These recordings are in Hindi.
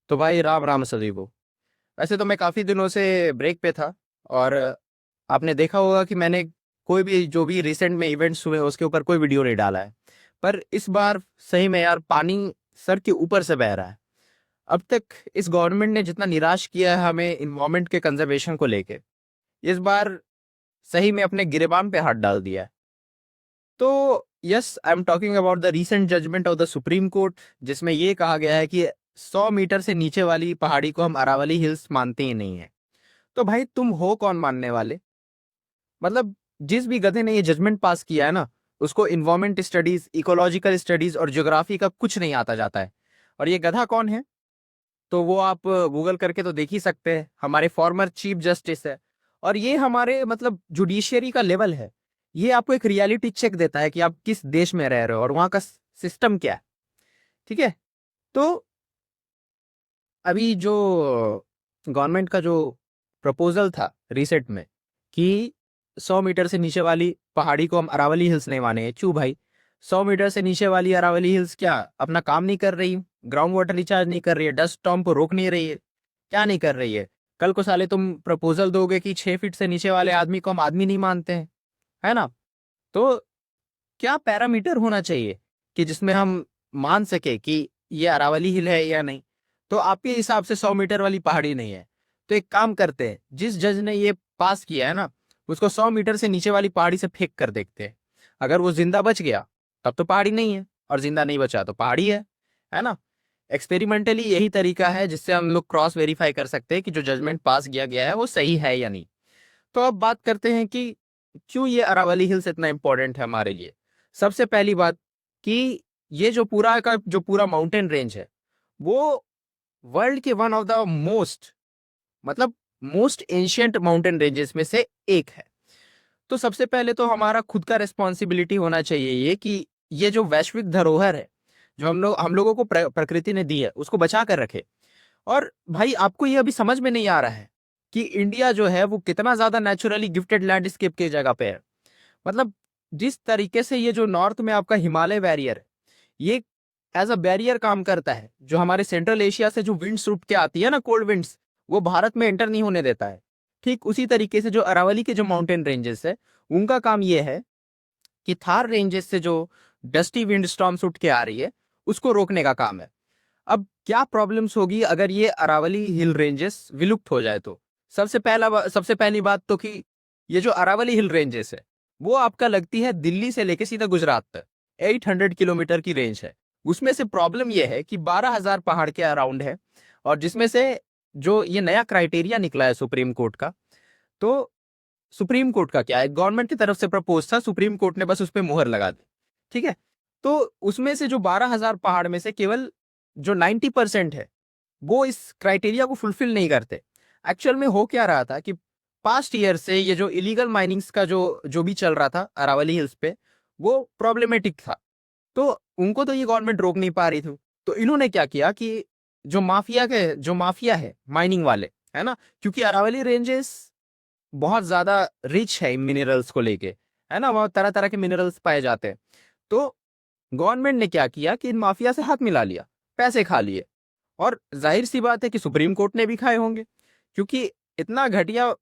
तो भाई राम राम सदीबो। वैसे तो मैं काफ़ी दिनों से ब्रेक पे था। और आपने देखा होगा कि मैंने कोई भी जो भी रिसेंट में इवेंट्स हुए उसके ऊपर कोई वीडियो नहीं डाला है। पर इस बार सही में यार पानी सर के ऊपर से बह रहा है। अब तक इस गवर्नमेंट ने जितना निराश किया है हमें इन्वायरमेंट के कंजर्वेशन को लेके, इस बार सही में अपने गिरेबान पे हाथ डाल दिया है। तो yes, I am talking about the recent judgement of the supreme court, जिसमें यह कहा गया है कि 100 मीटर से नीचे वाली पहाड़ी को हम अरावली हिल्स मानते ही नहीं है। तो भाई तुम हो कौन मानने वाले? मतलब जिस भी गधे ने ये जजमेंट पास किया है ना, उसको इन्वायरमेंट स्टडीज, इकोलॉजिकल स्टडीज और ज्योग्राफी का कुछ नहीं आता जाता है। और ये गधा कौन है? तो वो आप गूगल करके तो देख ही सकते हैं, हमारे फॉर्मर चीफ जस्टिस है। और ये हमारे मतलब जुडिशियरी का लेवल है। ये आपको एक रियलिटी चेक देता है कि आप किस देश में रह रहे हो और वहां का सिस्टम क्या है। ठीक है। तो अभी जो गवर्नमेंट का जो प्रपोजल था रिसेंट में कि 100 मीटर से नीचे वाली पहाड़ी को हम अरावली हिल्स नहीं माने, चू भाई। 100 मीटर से नीचे वाली अरावली हिल्स क्या अपना काम नहीं कर रही? ग्राउंड वाटर रिचार्ज नहीं कर रही है? डस्ट स्टॉर्म को रोक नहीं रही है? क्या नहीं कर रही है? कल को साले तुम प्रपोजल दोगे कि 6 फीट से नीचे वाले आदमी को हम आदमी नहीं मानते हैं, है ना? तो क्या पैरामीटर होना चाहिए कि जिसमें हम मान सके कि ये अरावली हिल है या नहीं? तो आपके हिसाब से 100 मीटर वाली पहाड़ी नहीं है। तो एक काम करते हैं, जिस जज ने ये पास किया है ना, उसको 100 मीटर से नीचे वाली पहाड़ी से फेंक कर देखते हैं। अगर वो जिंदा बच गया तब तो पहाड़ी नहीं है, और जिंदा नहीं बचा तो पहाड़ी है ना? एक्सपेरिमेंटली यही तरीका है जिससे हम लोग क्रॉस वेरीफाई कर सकते हैं कि जो जजमेंट पास किया गया है वो सही है या नहीं। तो अब बात करते हैं कि क्यों ये अरावली हिल्स इतना इंपॉर्टेंट है हमारे लिए। सबसे पहली बात कि ये जो पूरा का जो पूरा माउंटेन रेंज है, वो वर्ल्ड के वन ऑफ द मोस्ट, मतलब मोस्ट एंशियंट माउंटेन रेंजेस में से एक है। तो सबसे पहले तो हमारा खुद का रिस्पॉन्सिबिलिटी होना चाहिए ये कि ये जो वैश्विक धरोहर है, जो हम लोगों को प्रकृति ने दी है, उसको बचा कर रखे। और भाई आपको ये अभी समझ में नहीं आ रहा है कि इंडिया जो है वो कितना ज्यादा नेचुरली गिफ्टेड लैंडस्केप की जगह पे है। मतलब जिस तरीके से ये जो नॉर्थ में आपका हिमालय बैरियर है, ये एज अ बैरियर काम करता है। जो हमारे सेंट्रल एशिया से जो विंड्स उठ के आती है ना, कोल्ड विंड्स, वो भारत में एंटर नहीं होने देता है। ठीक उसी तरीके से जो अरावली के जो माउंटेन रेंजेस है, उनका काम ये है कि थार रेंजेस से जो डस्टी विंड स्टॉर्म्स उठ के आ रही है, उसको रोकने का काम है। अब क्या प्रॉब्लम्स होगी अगर ये अरावली हिल रेंजेस विलुप्त हो जाए? तो सबसे पहली बात तो कि ये जो अरावली हिल रेंजेस है, वो आपका लगती है दिल्ली से लेके सीधा गुजरात तक 800 किलोमीटर की रेंज है। उसमें से प्रॉब्लम ये है कि 12,000 पहाड़ के अराउंड है। और जिसमें से जो ये नया क्राइटेरिया निकला है सुप्रीम कोर्ट का, तो सुप्रीम कोर्ट का क्या है, गवर्नमेंट की तरफ से प्रपोज था, सुप्रीम कोर्ट ने बस उस पर मुहर लगा दी। ठीक है। तो उसमें से जो 12,000 पहाड़ में से केवल जो 90% है, वो इस क्राइटेरिया को फुलफिल नहीं करते। एक्चुअल में हो क्या रहा था कि पास्ट ईयर से ये जो इलीगल माइनिंग्स का जो जो भी चल रहा था अरावली हिल्स पे, वो प्रॉब्लमेटिक था। तो उनको तो ये गवर्नमेंट रोक नहीं पा रही थी। तो इन्होंने क्या किया कि जो माफिया है माइनिंग वाले, है ना, क्योंकि अरावली रेंजेस बहुत ज्यादा रिच है मिनरल्स को लेके, है ना, वहाँ तरह तरह के मिनरल्स पाए जाते हैं। तो गवर्नमेंट ने क्या किया कि इन माफिया से हाथ मिला लिया, पैसे खा लिए। और जाहिर सी बात है कि सुप्रीम कोर्ट ने भी खाए होंगे, क्योंकि इतना घटिया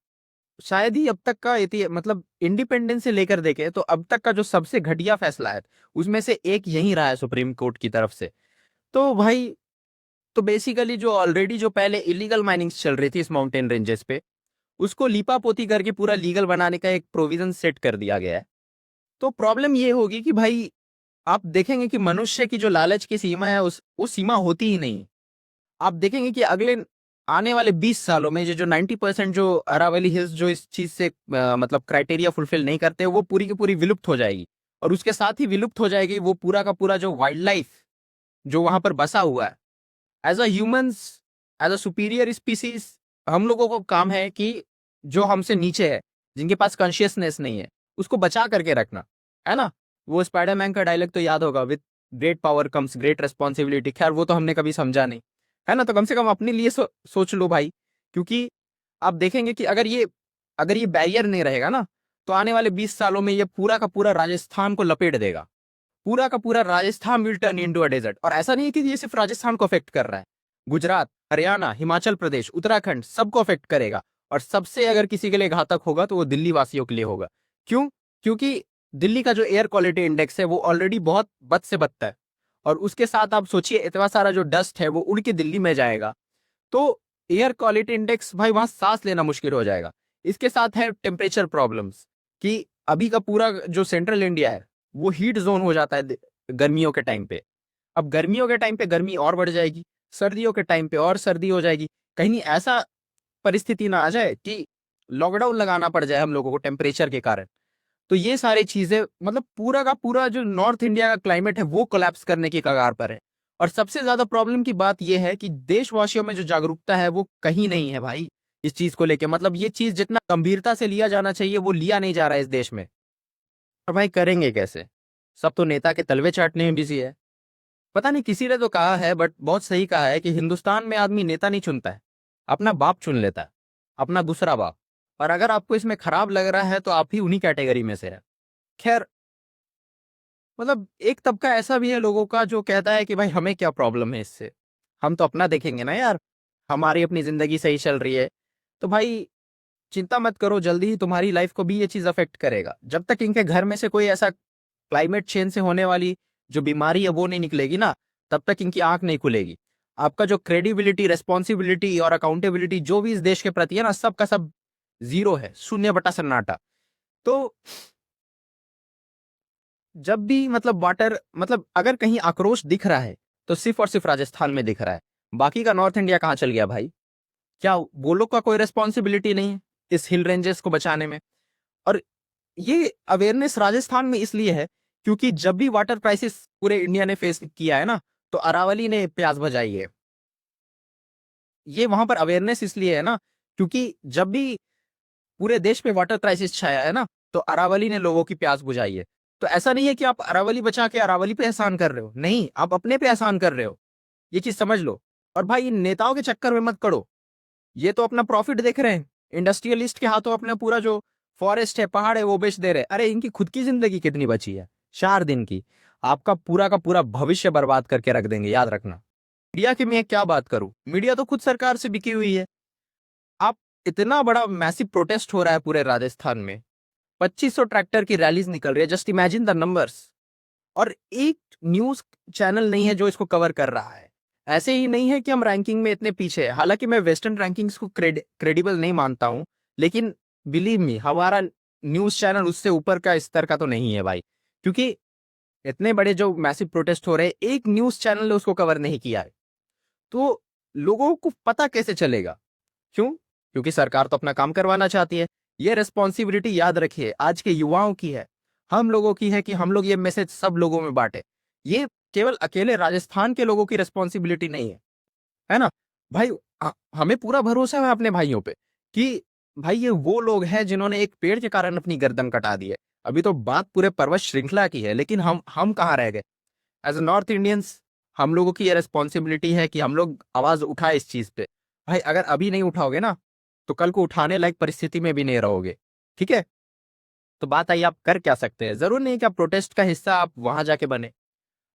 शायद ही अब तक का मतलब इंडिपेंडेंस से लेकर देखे तो अब तक का जो सबसे घटिया फैसला है, उसमें से एक यही रहा है सुप्रीम कोर्ट की तरफ से। तो भाई, तो बेसिकली जो ऑलरेडी जो पहले इलीगल माइनिंग्स चल रही थी इस माउंटेन रेंजेस पे, उसको लीपापोती करके पूरा लीगल बनाने का एक प्रोविजन सेट कर दिया गया है। तो प्रॉब्लम ये होगी कि भाई आप देखेंगे कि मनुष्य की जो लालच की सीमा है उस सीमा होती ही नहीं। आप देखेंगे कि अगले आने वाले 20 सालों में ये जो 90% जो अरावली हिल्स जो इस चीज से मतलब क्राइटेरिया फुलफिल नहीं करते, वो पूरी की पूरी विलुप्त हो जाएगी। और उसके साथ ही विलुप्त हो जाएगी वो पूरा का पूरा जो वाइल्ड लाइफ जो वहां पर बसा हुआ है। As a humans, as a superior species, हम लोगों को काम है कि जो हमसे नीचे है, जिनके पास कॉन्शियसनेस नहीं है, उसको बचा करके रखना, है ना? वो स्पाइडरमैन का डायलॉग तो याद होगा, with great power comes great responsibility. खैर वो तो हमने कभी समझा नहीं, है ना? तो कम से कम अपने लिए सोच लो भाई। क्योंकि आप देखेंगे कि अगर ये बैरियर नहीं रहेगा ना, तो आने वाले 20 सालों में ये पूरा का पूरा राजस्थान को लपेट देगा। पूरा का पूरा Rajasthan will turn into a desert. और ऐसा नहीं है कि ये सिर्फ राजस्थान को अफेक्ट कर रहा है, गुजरात, हरियाणा, हिमाचल प्रदेश, उत्तराखंड सबको अफेक्ट करेगा। और सबसे अगर किसी के लिए घातक होगा तो वो दिल्ली वासियों के लिए होगा। क्यों? क्योंकि दिल्ली का जो एयर क्वालिटी इंडेक्स है वो ऑलरेडी बहुत बद से बदतर है, और उसके साथ आप सोचिए इतना सारा जो डस्ट है वो उड़ के दिल्ली में जाएगा, तो एयर क्वालिटी इंडेक्स भाई वहां सांस लेना मुश्किल हो जाएगा। इसके साथ है टेम्परेचर प्रॉब्लम्स, कि अभी का पूरा जो सेंट्रल इंडिया है वो हीट जोन हो जाता है गर्मियों के टाइम पे। अब गर्मियों के टाइम पे गर्मी और बढ़ जाएगी, सर्दियों के टाइम पे और सर्दी हो जाएगी। कहीं ऐसा परिस्थिति ना आ जाए कि लॉकडाउन लगाना पड़ जाए हम लोगों को टेम्परेचर के कारण। तो ये सारी चीजें मतलब पूरा का पूरा जो नॉर्थ इंडिया का क्लाइमेट है वो कोलैप्स करने की कगार पर है। और सबसे ज्यादा प्रॉब्लम की बात यह है कि देशवासियों में जो जागरूकता है वो कहीं नहीं है भाई इस चीज को लेके। मतलब ये चीज जितना गंभीरता से लिया जाना चाहिए वो लिया नहीं जा रहा है इस देश में। और भाई करेंगे कैसे? सब तो नेता के तलवे चाटने में बिजी है। पता नहीं किसी ने तो कहा है, बट बहुत सही कहा है, कि हिंदुस्तान में आदमी नेता नहीं चुनता है, अपना बाप चुन लेता है, अपना दूसरा बाप। और अगर आपको इसमें खराब लग रहा है तो आप ही उन्हीं कैटेगरी में से है। खैर, मतलब एक तबका ऐसा भी है लोगों का जो कहता है कि भाई हमें क्या प्रॉब्लम है इससे, हम तो अपना देखेंगे ना यार, हमारी अपनी जिंदगी सही चल रही है। तो भाई चिंता मत करो, जल्दी ही तुम्हारी लाइफ को भी ये चीज अफेक्ट करेगा। जब तक इनके घर में से कोई ऐसा क्लाइमेट चेंज से होने वाली जो बीमारी है वो नहीं निकलेगी ना, तब तक इनकी आंख नहीं खुलेगी। आपका जो क्रेडिबिलिटी, रेस्पॉन्सिबिलिटी और अकाउंटेबिलिटी जो भी इस देश के प्रति है ना, सब का सब जीरो है, शून्य बटा सन्नाटा। तो जब भी मतलब वाटर, मतलब अगर कहीं आक्रोश दिख रहा है तो सिर्फ और सिर्फ राजस्थान में दिख रहा है। बाकी का नॉर्थ इंडिया कहाँ चल गया भाई? क्या वो लोग का कोई रेस्पॉन्सिबिलिटी नहीं है इस हिल रेंजेस को बचाने में? और ये अवेयरनेस राजस्थान में इसलिए है क्योंकि जब भी वाटर क्राइसिस पूरे इंडिया ने फेस किया है ना, तो अरावली ने प्यास बुझाई है। ये वहां पर अवेयरनेस इसलिए है ना क्योंकि जब भी पूरे देश पे वाटर क्राइसिस छाया है ना, तो अरावली ने लोगों की प्यास बुझाई है। तो ऐसा नहीं है कि आप अरावली बचा के अरावली पे एहसान कर रहे हो, नहीं, आप अपने पे एहसान कर रहे हो। ये चीज समझ लो। और भाई इन नेताओं के चक्कर में मत पड़ो, ये तो अपना प्रॉफिट देख रहे हैं। इंडस्ट्रियलिस्ट के हाथों अपना पूरा जो फॉरेस्ट है, पहाड़ है, वो बेच दे रहे हैं। अरे इनकी खुद की जिंदगी कितनी बची है? 4 दिन की। आपका पूरा का पूरा भविष्य बर्बाद करके रख देंगे, याद रखना। मीडिया की मैं क्या बात करूं, मीडिया तो खुद सरकार से बिकी हुई है। आप, इतना बड़ा मैसिव प्रोटेस्ट हो रहा है पूरे राजस्थान में, 2500 ट्रैक्टर की रैलीज निकल रही है, जस्ट इमेजिन द नंबर्स। और एक न्यूज चैनल नहीं है जो इसको कवर कर रहा है। ऐसे ही नहीं है कि हम रैंकिंग में इतने पीछे हैं, हालांकि मैं वेस्टर्न रैंकिंग्स को क्रेडिबल नहीं मानता हूं, लेकिन बिलीव मी हमारा न्यूज चैनल उससे ऊपर का स्तर का तो नहीं है भाई। क्योंकि इतने बड़े जो मैसिव प्रोटेस्ट हो रहे हैं, एक न्यूज चैनल ने उसको कवर नहीं किया है। तो लोगों को पता कैसे चलेगा? क्यों? क्योंकि सरकार तो अपना काम करवाना चाहती है। ये रिस्पॉन्सिबिलिटी याद रखिए आज के युवाओं की है, हम लोगों की है, कि हम लोग ये मैसेज सब लोगों में बांटे। ये केवल अकेले राजस्थान के लोगों की रिस्पॉन्सिबिलिटी नहीं है ना भाई। हमें पूरा भरोसा है अपने भाइयों पे कि भाई ये वो लोग हैं जिन्होंने एक पेड़ के कारण अपनी गर्दन कटा दी है। अभी तो बात पूरे पर्वत श्रृंखला की है, लेकिन हम कहाँ रह गए? एज ए नॉर्थ इंडियंस हम लोगों की ये रिस्पॉन्सिबिलिटी है कि हम लोग आवाज उठाए इस चीज पे। भाई अगर अभी नहीं उठाओगे ना, तो कल को उठाने लायक परिस्थिति में भी नहीं रहोगे। ठीक है? तो बात आई, आप कर क्या सकते हैं? जरूर नहीं कि आप प्रोटेस्ट का हिस्सा आप वहां जाके बने,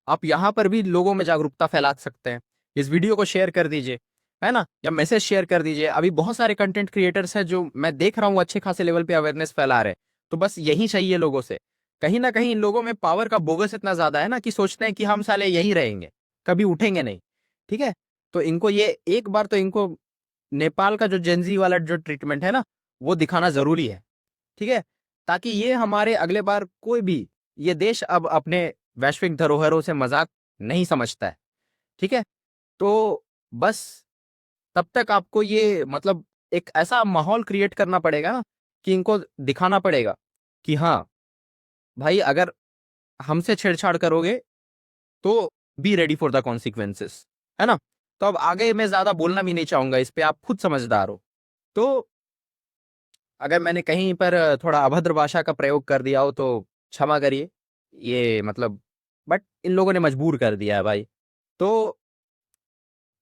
आप यहाँ पर भी लोगों में जागरूकता फैला सकते हैं। इस वीडियो को शेयर कर दीजिए, है ना, या मैसेज शेयर कर दीजिए। अभी बहुत सारे कंटेंट क्रिएटर्स हैं जो मैं देख रहा हूँ अच्छे खासे लेवल पे अवेयरनेस फैला रहे हैं। तो बस यही चाहिए लोगों से। कहीं ना कहीं इन लोगों में पावर का बोगस इतना ज्यादा है ना कि सोचते हैं कि हम साले यही रहेंगे, कभी उठेंगे नहीं। ठीक है? तो इनको ये एक बार तो इनको नेपाल का जो जेंजी वाला जो ट्रीटमेंट है ना, वो दिखाना जरूरी है। ठीक है? ताकि ये हमारे अगले बार कोई भी, ये देश अब अपने वैश्विक धरोहरों से मजाक नहीं समझता है। ठीक है? तो बस तब तक आपको ये मतलब एक ऐसा माहौल क्रिएट करना पड़ेगा ना कि इनको दिखाना पड़ेगा कि हाँ भाई, अगर हमसे छेड़छाड़ करोगे तो be ready for the consequences, है ना? तो अब आगे मैं ज्यादा बोलना भी नहीं चाहूंगा इस पे, आप खुद समझदार हो। तो अगर मैंने कहीं पर थोड़ा अभद्र भाषा का प्रयोग कर दिया हो तो क्षमा करिए। ये मतलब, बट इन लोगों ने मजबूर कर दिया है भाई। तो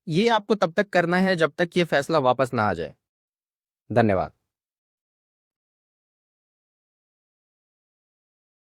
ये आपको तब तक करना है जब तक ये फैसला वापस ना आ जाए। धन्यवाद।